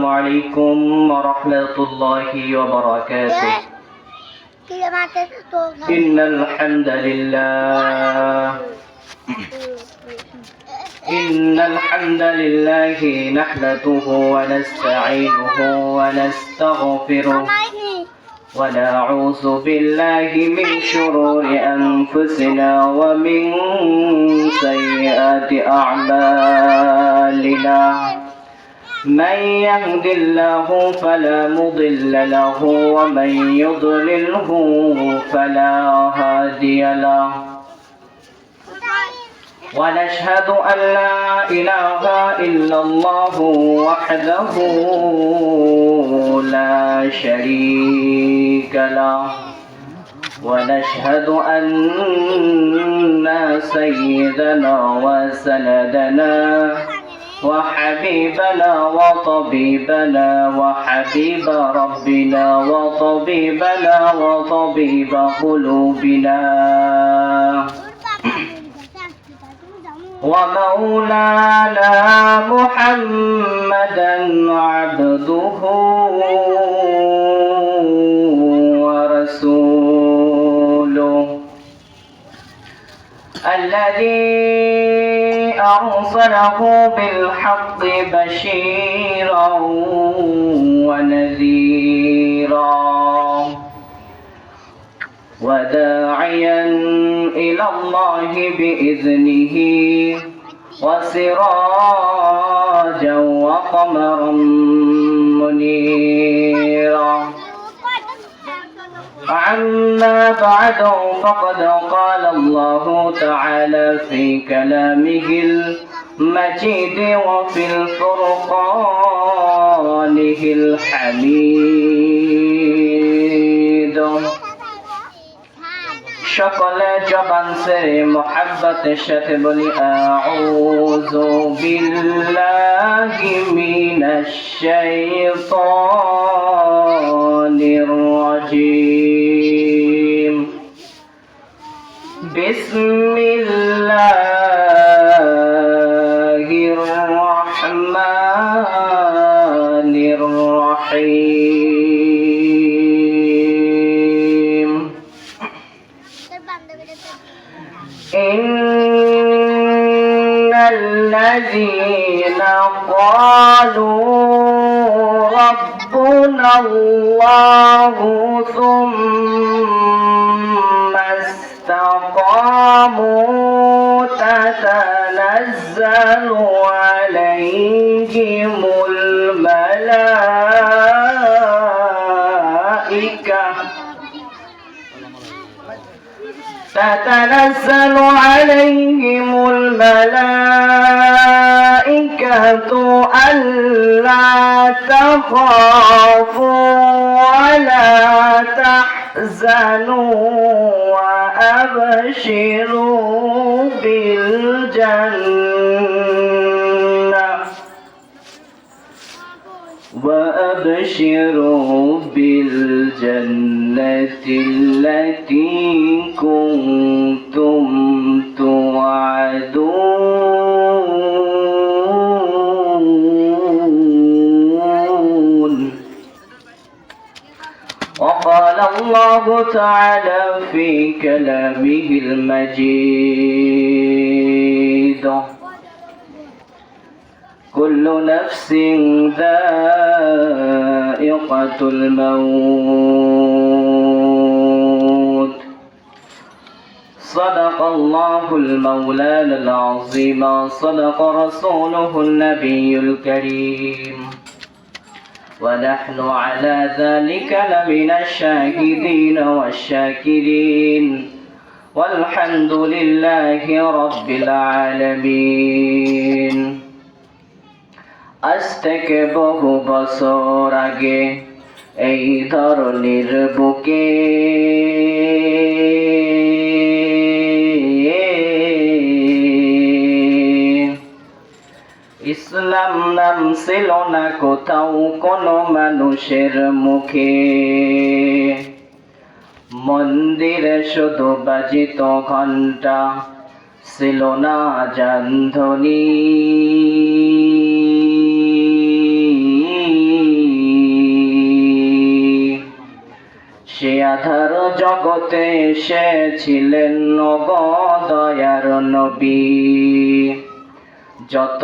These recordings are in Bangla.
السلام عليكم ورحمة الله وبركاته. إن الحمد لله نحمده ونستعينه ونستغفره ونعوذ بالله من شرور أنفسنا ومن سيئات أعمالنا. من يهد الله فلا مضل له ومن يضلله فلا هادي له. ونشهد أن لا إله إلا الله وحده لا شريك له. ونشهد أن سيدنا وسندنا وحبيبنا وطبيبنا وحبيب ربنا وطبيبنا وطبيب قلوبنا ومولانا محمدا عبده ورسوله الذي أرسله بالحق بشيرا ونذيرا وداعيا إلى الله بإذنه وسراجا وقمرا منيرا. أما بعد فقد قال الله تعالى في كلامه المجيد وفي الفرقانه الحميد. সকলে জবান ছেড়ে মোহাব্বতের সাথে বলি আউযু বিল্লাহি মিনাশ শাইতানির রাজীম। বিসমিল্লাহির রহমানির রহিম। إن الذين قالوا ربنا الله ثم استقاموا تتنزل عليهم الملائكة تتنزل عليهم الملائكة ألا تخافوا ولا تحزنوا وأبشروا بالجنة التي كنتم توعدون. وقال الله تعالى في كلامه المجيد كل نفس ذائقة الموت. صدق الله المولانا العظيم صدق رسوله النبي الكريم ونحن على ذلك لمن الشاهدين والشاكرين والحمد لله رب العالمين. আজ থেকে বহু বছর আগে এই ধরনের বুকে ইসলাম নাম ছিল না কোথাও কোনো মানুষের মুখে। মন্দিরে শুধু বাজিত ঘণ্টা, ছিল না আযান ধ্বনি। সে আধার জগতে এসেছিলেন দয়ার নবী। যত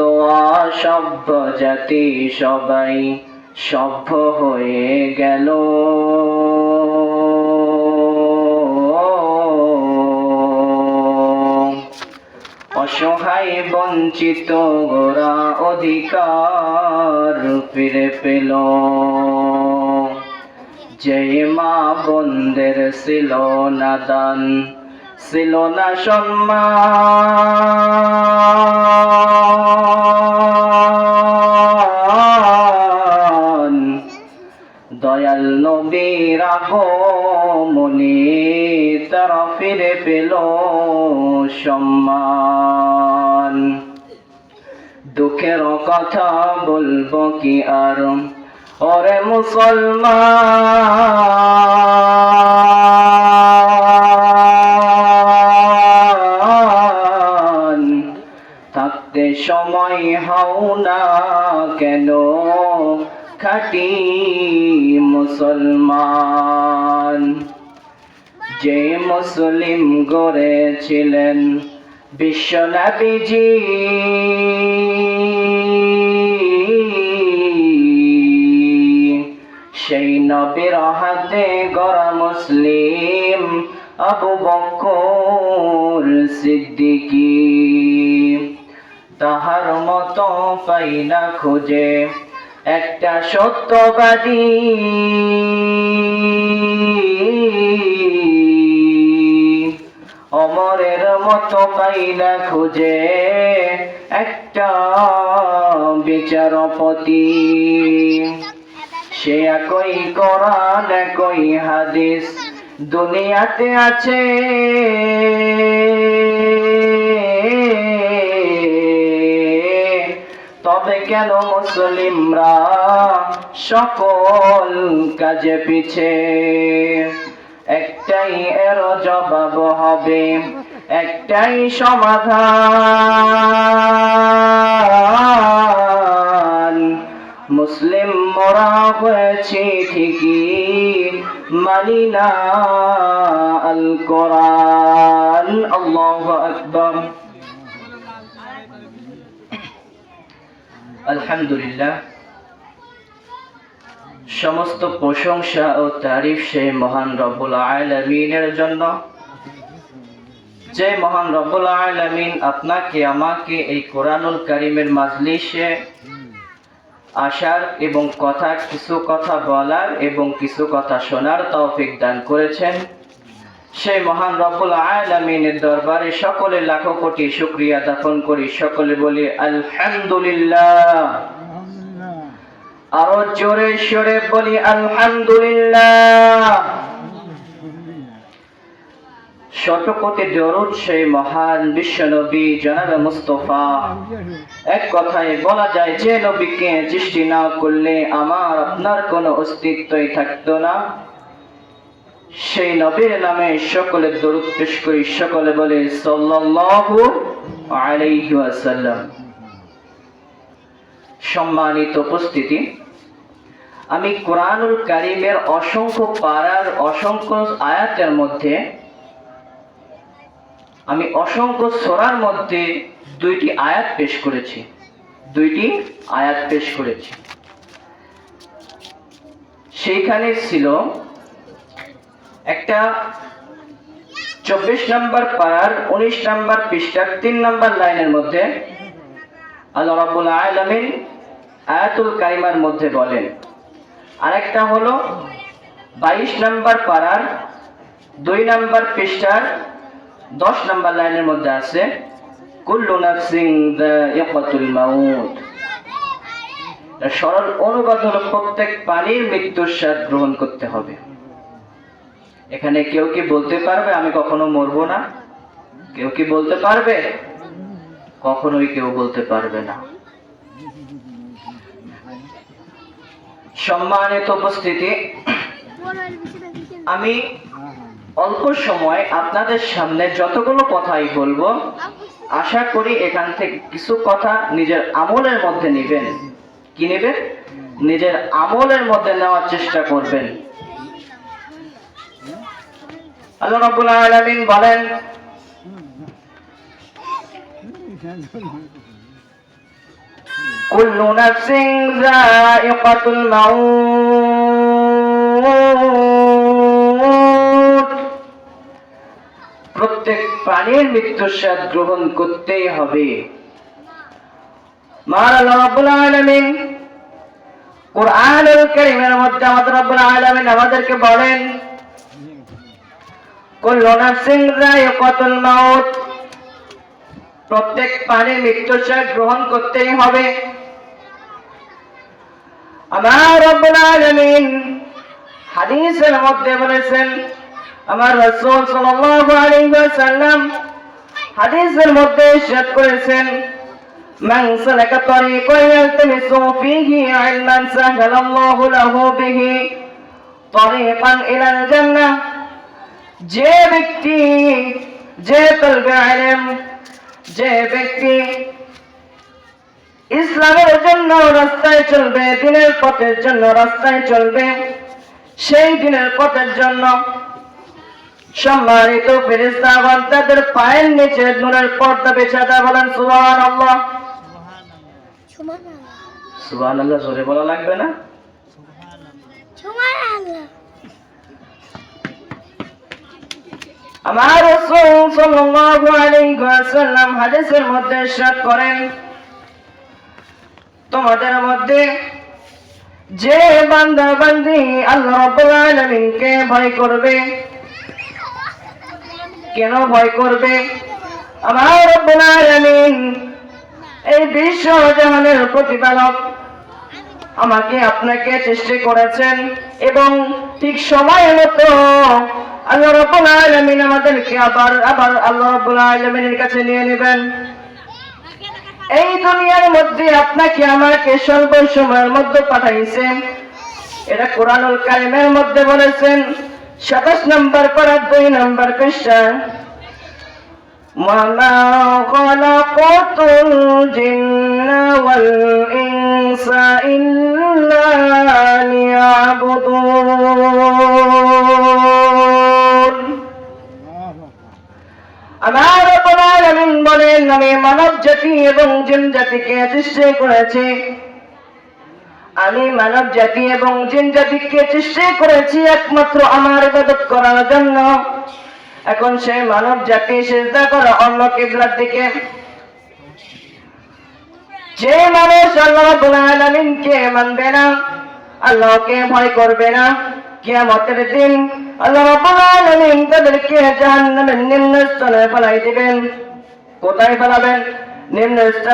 অসভ্য জাতি সবাই সভ্য হয়ে গেল, অসহায় বঞ্চিত গোরা অধিকার ফিরে পেল। যে মা বোনদের ছিল না দান, ছিল না সম্মান, দয়াল নবীর আগমনে তারা ফিরে পেল সম্মান। দুঃখের কথা বলবো কি আর, ওরে মুসলমান, থাকতে সময় হও না কেন খাঁটি মুসলমান। যে মুসলিম গড়েছিলেন বিশ্ব নবীজি, সেই নবীর হাতে গড়া মুসলিম আবু বকর সিদ্দিকী। তাহার মতো পাই না খুঁজে একটা সত্যবাদী, অমরের মতো পাই না খুঁজে একটা বিচারপতি। সে একই কোরআন একই হাদিস দুনিয়াতে আছে, তবে কেন মুসলিমরা সকল কাজে পিছে? একটাই এর জবাব হবে, একটাই সমাধান। মুসলিম মোরা হয়েছি ঠিকই, মানি না আল কোরআন। আল্লাহু আকবার। আলহামদুলিল্লাহ, সমস্ত প্রশংসা ও তারিফ সেই মহান রব্বুল আলামিনের জন্য, যে মহান রব্বুল আলামিন আপনাকে আমাকে এই কোরআনুল কারীমের মাজলিসে আসার এবং কিছু কথা বলার এবং কিছু কথা শোনার তৌফিক দান করেছেন। সেই মহান রব্বুল আলামিনের দরবারে সকলে লাখো কোটি শুকরিয়া জ্ঞাপন করি। সকলে বলি আলহামদুলিল্লাহ। আরো জোরে সোরে বলি আলহামদুলিল্লাহ। শতকোটি দরুদ সেই মহান বিশ্ব নবী জনাবে মুস্তাফা। এক কথায় বলা যায়, যে নবীকে সৃষ্টি না করলে আমার আপনার কোনো অস্তিত্বই থাকতো না। সেই নবীর নামে সকলে দরুদ পেশ করি। সকলে বলে সাল্লাল্লাহু আলাইহি ওয়াসাল্লাম। সম্মানিত উপস্থিতি, আমি কোরআনুল কারীমের অসংখ্য পারার অসংখ্য আয়াতের মধ্যে, আমি অসংখ্য সূরার মধ্যে দুইটি আয়াত পেশ করেছি। সেইখানে ছিল একটা 24 নম্বর পারার 19 নম্বর পৃষ্ঠার 3 নম্বর লাইনের মধ্যে আল্লাহ রাব্বুল আলামিন আয়াতুল কারিমার মধ্যে বলেন। আরেকটা হলো 22 নম্বর পারার 2 নম্বর পৃষ্ঠার 10 নম্বর লাইনের মধ্যে আছে কুল্লু নাফসিন যায়িকাতুল মাউত। সরল অনুবাদ হলো প্রত্যেক প্রাণীর মৃত্যুর স্বাদ গ্রহণ করতে হবে। এখানে কেউ কি বলতে পারবে আমি কখনো মরবো না? কেউ কি বলতে পারবে? কখনোই কেউ বলতে পারবে না। সম্মানিত উপস্থিতি, আমি অল্প সময় আপনাদের সামনে যতগুলো কথাই বলবো, আশা করি এখান থেকে কিছু কথা নিজের আমলের মধ্যে নেবেন। কি নেবেন? নিজের আমলের মধ্যে নেওয়ার চেষ্টা করবেন। আল্লাহ রাব্বুল আলামিন বলেন কুল্লু নাফসিন যায়িকাতুল মাউত, প্রত্যেক প্রাণীর মৃত্যুর স্বাদ গ্রহণ করতেই হবে। মহান আল্লাহ রাব্বুল আলামিন কুরআনুল কারীমের মধ্যে আমাদের রাব্বুল আলামিন আমাদেরকে বলেন কুল্লু নাফসিন যায়িকাতুল মাউত, প্রত্যেক প্রাণীর মৃত্যুর স্বাদ গ্রহণ করতেই হবে। আমার রাব্বুল আলামিন হাদিসের মধ্যে বলেছেন, আমার রাসূল সাল্লাল্লাহু আলাইহি ওয়াসাল্লাম হাদিসের মধ্যে ইরশাদ করেছেন, মান সালাকা তরিকান ইয়ালতামিসু ফীহি ইলমান সাহালাল্লাহু লাহু বিহি তরিকান ইলাল জান্নাহ, যে ব্যক্তি, যে তলবে ইলম, যে ব্যক্তি ইসলামের জন্য রাস্তায় চলবে, দ্বীনের পথের জন্য রাস্তায় চলবে, সেই দ্বীনের পথের জন্য সম্মানিত ফেরেশতাগণ তাদের পায়ের নিচে নূরের পর্দা বিছিয়ে দেয়। বলেন সুবহানাল্লাহ। সুবহানাল্লাহ জোরে বলা লাগবে না? সুবহানাল্লাহ। আমার রাসূল সাল্লাল্লাহু আলাইহি ওয়াসাল্লাম হাদিসের মধ্যে ইরশাদ করেন, তোমাদের মধ্যে যে বান্দা বান্দি আল্লাহ রাব্বুল আলামিনকে ভয় করবে, কেন ভয় করবে? আমার রাব্বুল আলামিন এই বিশ্ব জাহানের প্রতিপালক আমাকে আপনাকে সৃষ্টি করেছেন এবং ঠিক সময় মতো আল্লাহ রাব্বুল আলামিন আমাদেরকে আবার আল্লাহ রাব্বুল আলামিনের কাছে নিয়ে নেবেন। এই দুনিয়ার মধ্যে আপনাকে আমাকে স্বল্প সময়ের মধ্যে পাঠাইছে। এটা কোরআনুল কারীমের মধ্যে বলেছেন 27 নম্বর পারা 2 নম্বর পৃষ্ঠা, ওয়ামা খালাকাতুল জিন্না ওয়াল ইনসা ইল্লা লিয়াবুদুন। আমার রাব্বুল আলামিন বলেন, আমি মানব জাতি এবং জিন জাতিকে সৃষ্টি করেছি, আমি মানব জাতি এবং জিন জাতিকে সৃষ্টি করেছি একমাত্র আমার ইবাদত করার জন্য। এখন সেই মানব জাতি সিজদা করে অন্য কিবলার দিকে। যে মানুষ আল্লাহ রাব্বুল আলামিনকে মানবে না, আল্লাহকে ভয় করবে না, কিয়ামতের দিন আল্লাহ রাব্বুল আলামিন তাদেরকে জাহান্নামের নিম্ন স্তরে ফেলাই দিবেন। কোথায় ফেলাবেন? নিম্ন স্তরে।